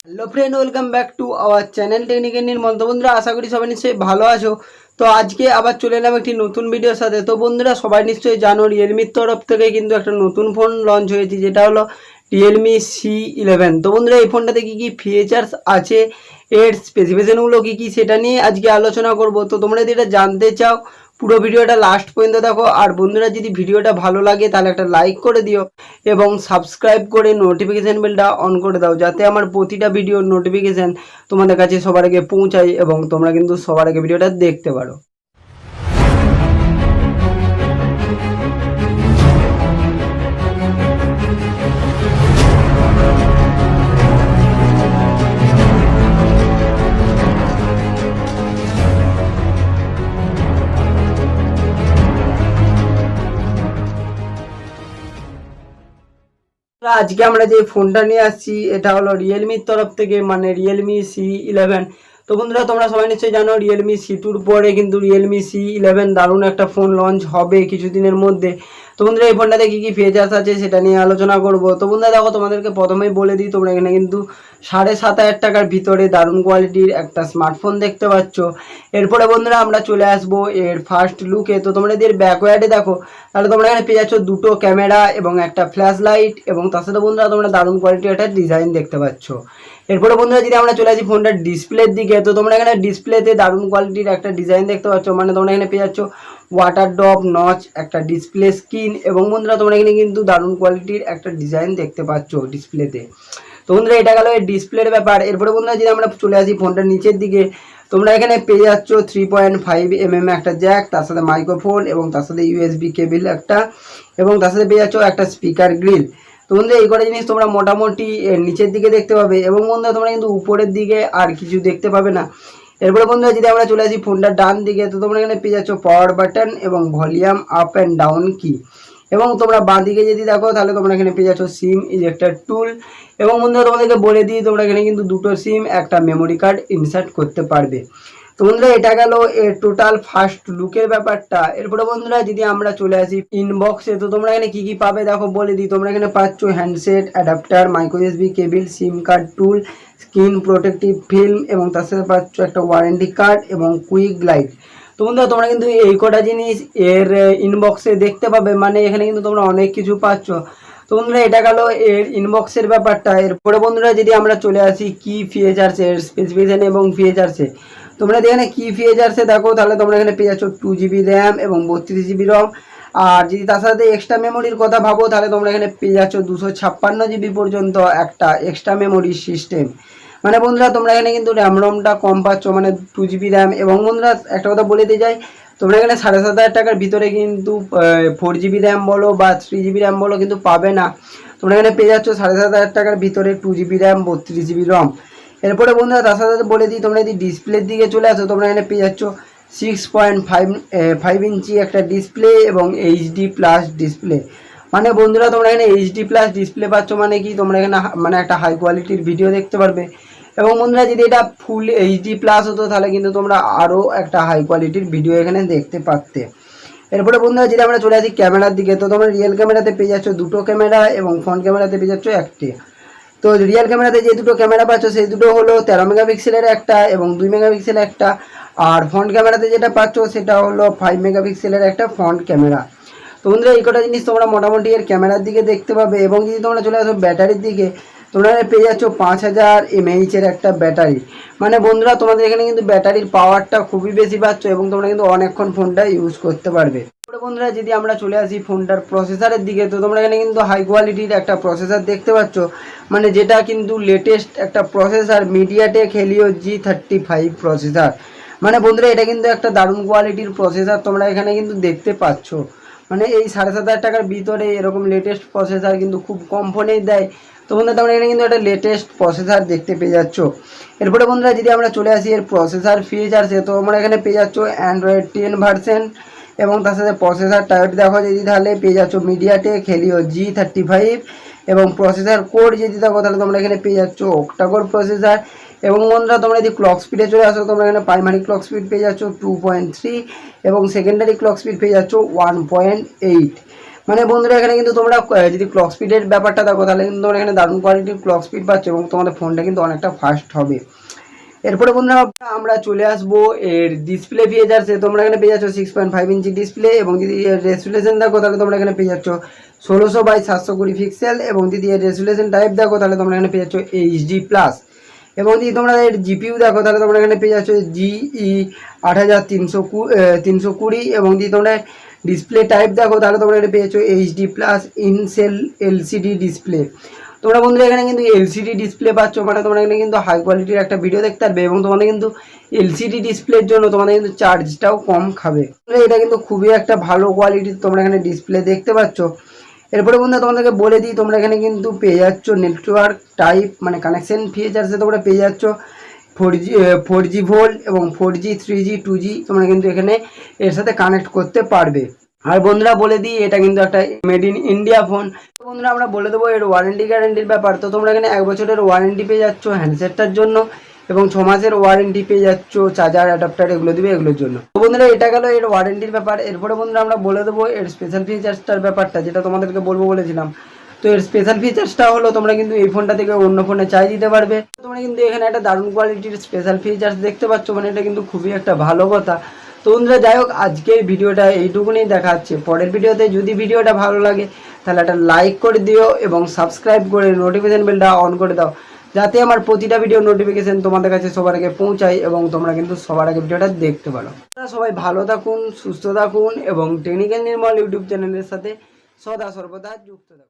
Hello friend, welcome back to our channel technical Nirmal. তো বন্ধুরা, আশা করি সবাই নিশ্চয়ই ভালো আছো। তো আজকে আবার চলে এলাম একটি নতুন ভিডিওর সাথে। তো বন্ধুরা, সবাই নিশ্চয়ই জানো রিয়েলমির তরফ থেকে কিন্তু একটা নতুন ফোন লঞ্চ হয়েছে, যেটা হলো রিয়েলমি C11। তো বন্ধুরা, এই ফোনটাতে কী কী ফিচার্স আছে, এর স্পেসিফিকেশনগুলো কী কী, সেটা নিয়ে আজকে আলোচনা করব। তো তোমরা যদি এটা জানতে চাও, পুরো ভিডিওটা লাস্ট পর্যন্ত দেখো। আর বন্ধুরা, যদি ভিডিওটা ভালো লাগে তাহলে একটা লাইক করে দিও এবং সাবস্ক্রাইব করে নোটিফিকেশান বেলটা অন করে দাও, যাতে আমার প্রতিটা ভিডিওর নোটিফিকেশান তোমাদের কাছে সবার আগে পৌঁছায় এবং তোমরা কিন্তু সবার আগে ভিডিওটা দেখতে পারো। আজকে আমরা যে ফোনটা নিয়ে আসছি, এটা হলো রিয়েলমির তরফ থেকে, মানে রিয়েলমি C11। তো বন্ধুরা, তোমরা সবাই নিশ্চয়ই জানো রিয়েলমি C2-র পরে কিন্তু রিয়েলমি C11 দারুণ একটা ফোন লঞ্চ হবে কিছুদিনের মধ্যে। তো বন্ধুরা, এই ফোনটাতে কী কী ফিচার্স আছে সেটা নিয়ে আলোচনা করব। তো বন্ধুরা দেখো, তোমাদেরকে প্রথমেই বলে দিই, তোমরা এখানে কিন্তু 7,500 টাকার ভিতরে দারুণ কোয়ালিটির একটা স্মার্টফোন দেখতে পাচ্ছ। এরপরে বন্ধুরা, আমরা চলে আসবো এর ফার্স্ট লুকে। তো তোমরা যদি এর ব্যাকওয়ার্ডে দেখো, তাহলে তোমরা এখানে পেয়ে যাচ্ছ দুটো ক্যামেরা এবং একটা ফ্ল্যাশ লাইট, এবং তার সাথে বন্ধুরা তোমরা দারুণ কোয়ালিটির একটা ডিজাইন দেখতে পাচ্ছ। এরপরে বন্ধুরা, যদি আমরা চলে আসি ফোনটার ডিসপ্লের দিকে, তো তোমরা এখানে ডিসপ্লেতে দারুণ কোয়ালিটির একটা ডিজাইন দেখতে পাচ্ছ। মানে তোমরা এখানে পেয়ে যাচ্ছ ওয়াটার ড্রপ নচ, একটা ডিসপ্লে স্ক্রিন, এবং বন্ধুরা তোমরা এখানে কিন্তু দারুণ কোয়ালিটির একটা ডিজাইন দেখতে পাচ্ছ ডিসপ্লেতে। তো বন্ধুরা, এটা গেল এর ডিসপ্লের ব্যাপার। এরপরে বন্ধুরা, যদি আমরা চলে আসি ফোনটার নিচের দিকে, তোমরা এখানে পেয়ে যাচ্ছ 3.5mm একটা জ্যাক, তার সাথে মাইক্রোফোন, এবং তার সাথে USB কেবিল একটা, এবং তার সাথে পেয়ে যাচ্ছ একটা স্পিকার গ্রিল। তো বন্ধুরা, এই কটা জিনিস তোমরা মোটামুটি এর নিচের দিকে দেখতে পাবে, এবং বন্ধুরা তোমরা কিন্তু উপরের দিকে আর কিছু দেখতে পাবে না। এরপরে বন্ধুরা, যদি আমরা চলে আসি ফোনটার ডান দিকে, তো তোমরা এখানে পেয়ে যাচ্ছ পাওয়ার বাটন এবং ভলিউম আপ অ্যান্ড ডাউন কি, এবং তোমরা বাঁ দিকে যদি দেখো, তাহলে তোমরা এখানে পেয়ে যাচ্ছ সিম ইজেক্টর টুল। এবং বন্ধুরা, তোমাদেরকে বলে দিই, তোমরা এখানে কিন্তু দুটো সিম, একটা মেমোরি কার্ড ইনসার্ট করতে পারবে। তো বন্ধুরা, এটা গেল এর টোটাল ফার্স্ট লুকের ব্যাপারটা। এরপরে বন্ধুরা, যদি আমরা চলে আসি ইনবক্সে, তো তোমরা এখানে কি কি পাবে দেখো বলে দিই। তোমরা এখানে পাচ্ছ handset, adapter, micro USB cable, SIM card tool, screen protective film, এবং তার সাথে পাচ্ছ একটা ওয়ারেন্টি কার্ড এবং কুইক লাইট। তো বন্ধুরা, তোমরা কিন্তু এই কটা জিনিস এর ইনবক্সে দেখতে পাবে, মানে এখানে কিন্তু তোমরা অনেক কিছু পাচ্ছ। তো বন্ধুরা, এটা গেল এর ইনবক্সের ব্যাপারটা। এরপরে বন্ধুরা, যদি আমরা চলে আসি কি ফিচার্স এর স্পেসিফিকেশন এবং ফিচার্সে, তোমরা এখানে কি ফিচার্সে দেখো, তাহলে তোমরা এখানে পেয়ে যাচ্ছ 2GB র্যাম এবং 32GB রম। আর যদি তার সাথে এক্সট্রা মেমোরির কথা ভাবো, তাহলে তোমরা এখানে পেয়ে যাচ্ছ 256GB পর্যন্ত একটা এক্সট্রা মেমোরি সিস্টেম। মানে বন্ধুরা, তোমরা এখানে কিন্তু র্যাম রমটা কম পাচ্ছ, মানে 2GB র্যাম। এবং বন্ধুরা, একটা কথা বলে দিয়ে যাই, তোমরা এখানে 7,500 টাকার ভিতরে কিন্তু 4GB র্যাম বলো বা 3GB র্যাম বলো কিন্তু পাবে না। তোমরা এখানে পেয়ে যাচ্ছ 7,500 টাকার ভিতরে 2GB র্যাম, 32GB রম। এরপরে বন্ধুরা, তার সাথে বলে দিই, তোমরা যদি ডিসপ্লের দিকে চলে আসো, তোমরা এখানে পেয়ে যাচ্ছ 6.5 ইঞ্চি একটা ডিসপ্লে এবং HD+ ডিসপ্লে। মানে বন্ধুরা, তোমরা এখানে HD+ ডিসপ্লে পাচ্ছ, মানে কি তোমরা এখানে মানে একটা হাই কোয়ালিটির ভিডিও দেখতে পারবে। এবং বন্ধুরা, যদি এটা ফুল HD+ হতো, তাহলে কিন্তু তোমরা আরও একটা হাই কোয়ালিটির ভিডিও এখানে দেখতে পারতে। এরপরে বন্ধুরা, যদি আমরা চলে আসি ক্যামেরার দিকে, তো তোমরা রিয়েল ক্যামেরাতে পেয়ে যাচ্ছ দুটো ক্যামেরা এবং ফ্রন্ট ক্যামেরাতে পেয়ে যাচ্ছ একটি। তো রিয়েল ক্যামেরাতে যে দুটো ক্যামেরা পাচ্ছ, সেই দুটো হলো 13 মেগাপিক্সেলের একটা এবং 2 মেগাপিক্সেলের একটা। আর ফ্রন্ট ক্যামেরাতে যেটা পাচ্ছ, সেটা হলো 5 মেগাপিক্সেলের একটা ফ্রন্ট ক্যামেরা। তো বন্ধুরা, এই কটা জিনিস তোমরা মোটামুটি এর ক্যামেরার দিকে দেখতে পাবে। এবং যদি তোমরা চলে আসো ব্যাটারির দিকে, তোমরা পেয়ে যাচ্ছ 5000 mAh এর একটা ব্যাটারি। মানে বন্ধুরা, তোমাদের এখানে কিন্তু ব্যাটারির পাওয়ারটা খুবই বেশি পাচ্ছ, এবং তোমরা কিন্তু অনেকক্ষণ ফোনটা ইউজ করতে পারবে। বন্ধুরা, যদি আমরা চলে আসি ফোনটার প্রসেসরের দিকে, তো তোমরা এখানে কিন্তু হাই কোয়ালিটির একটা প্রসেসর দেখতে পাচ্ছ, মানে যেটা কিন্তু লেটেস্ট একটা processor, MediaTek Helio G35 processor. মানে বন্ধুরা, এটা কিন্তু একটা দারুণ কোয়ালিটির প্রসেসর তোমরা এখানে কিন্তু দেখতে পাচ্ছ। মানে এই 7,500 টাকার ভিতরে এরকম লেটেস্ট প্রসেসর কিন্তু খুব কম ফোনেই দেয়। তো বন্ধুরা, তোমরা এখানে কিন্তু একটা লেটেস্ট প্রসেসর দেখতে পেয়ে যাচ্ছ। এরপরে বন্ধুরা, যদি আমরা চলে আসি এর প্রসেসর ফিচার্সে, তো তোমরা এখানে পেয়ে যাচ্ছ অ্যান্ড্রয়েড 10 ভার্সন, এবং তার সাথে প্রসেসর টাইপ দেখো যদি, তাহলে পেয়ে যাচ্ছ মিডিয়াটেক হেলিও G35। এবং প্রসেসর কোড যদি দেখো, তাহলে তোমরা এখানে পেয়ে যাচ্ছ অক্টাকোর প্রসেসর। এবং বন্ধুরা, তোমরা যদি ক্লক স্পিডে চলে আসো, তোমরা এখানে প্রাইমারি ক্লক স্পিড পেয়ে যাচ্ছ 2.3 এবং সেকেন্ডারি ক্লক স্পিড পেয়ে যাচ্ছ 1.8। মানে বন্ধুরা এখানে কিন্তু তোমরা যদি ক্লক স্পিডের ব্যাপারটা দেখো তাহলে কিন্তু তোমরা এখানে দারুণ কোয়ালিটির ক্লক স্পিড পাচ্ছ এবং তোমাদের ফোনটা কিন্তু অনেকটা ফাস্ট হবে। এরপরে বন্ধুরা আমরা চলে আসবো এর ডিসপ্লে ফিচার্সে। তোমরা এখানে পেয়ে যাচ্ছ 6.5 ইঞ্চি ডিসপ্লে এবং যদি এর রেজুলেশন দেখো তাহলে তোমরা এখানে পেয়ে যাচ্ছ 1600x720 পিক্সেল এবং যদি এর রেজুলেশন টাইপ দেখো তাহলে তোমরা এখানে পেয়ে যাচ্ছ এইচডি প্লাস এবং যদি তোমরা এর জিপিইউ দেখো তাহলে তোমরা এখানে পেয়ে যাচ্ছ জিই 8320 এবং যদি তোমরা ডিসপ্লে টাইপ দেখো তাহলে তোমরা এখানে পেয়ে যাচ্ছ HD plus in-cell LCD display. তোমরা বন্ধুরা এখানে কিন্তু এলসিডি ডিসপ্লে পাচ্ছ, মানে তোমরা এখানে কিন্তু হাই কোয়ালিটির একটা ভিডিও দেখতে পারবে এবং তোমাদের কিন্তু এলসিডি ডিসপ্লের জন্য তোমাদের কিন্তু চার্জটাও কম খাবে। এটা কিন্তু খুবই একটা ভালো কোয়ালিটির তোমরা এখানে ডিসপ্লে দেখতে পাচ্ছ। এরপরে বন্ধুরা তোমাদেরকে বলে দিই, তোমরা এখানে কিন্তু পেয়ে যাচ্ছ নেটওয়ার্ক টাইপ মানে কানেকশন ফিচার্সে তোমরা পেয়ে যাচ্ছ 4G ভোল্ট এবং 4G 3G 2G তোমরা কিন্তু এখানে এর সাথে কানেক্ট করতে পারবে। আর বন্ধুরা বলে দিই এটা কিন্তু একটা মেড ইন ইন্ডিয়া ফোন। বন্ধুরা আমরা বলে দেবো এর ওয়ারেন্টি গ্যারেন্টির ব্যাপার। তো তোমরা এখানে 1 বছরের ওয়ারেন্টি পেয়ে যাচ্ছ হ্যান্ডসেটটার জন্য এবং 6 মাসের ওয়ারেন্টি পেয়ে যাচ্ছ চার্জার অ্যাডাপ্টার এগুলো দিবে এগুলোর জন্য। তো বন্ধুরা এটা গেল এর ওয়ারেন্টির ব্যাপার। এরপরে বন্ধুরা আমরা বলে দেবো এর স্পেশাল ফিচার্সটার ব্যাপারটা, যেটা তোমাদেরকে বলবো বলেছিলাম। তো এর স্পেশাল ফিচার্সটা হলো তোমরা কিন্তু এই ফোনটা থেকে অন্য ফোনে চার্জ দিতে পারবে। তোমরা কিন্তু এখানে একটা দারুণ কোয়ালিটির স্পেশাল ফিচার্স দেখতে পাচ্ছ, মানে এটা কিন্তু খুবই একটা ভালো কথা। তো বন্ধুরা যাই হোক আজকের ভিডিওটা এইটুকুনি দেখাচ্ছে। পরের ভিডিওতে যদি ভিডিওটা ভালো লাগে তাহলে একটা লাইক করে দিও এবং সাবস্ক্রাইব করে নোটিফিকেশন বেলটা অন করে দাও, যাতে আমার প্রতিটা ভিডিও নোটিফিকেশন তোমাদের কাছে সবার আগে পৌঁছায় এবং তোমরা কিন্তু সবার আগে ভিডিওটা দেখতে পারো। সবাই ভালো থাকুন, সুস্থ থাকুন এবং টেকনিক্যাল নির্মল ইউটিউব চ্যানেলের সাথে সদা সর্বদা যুক্ত থাকুন।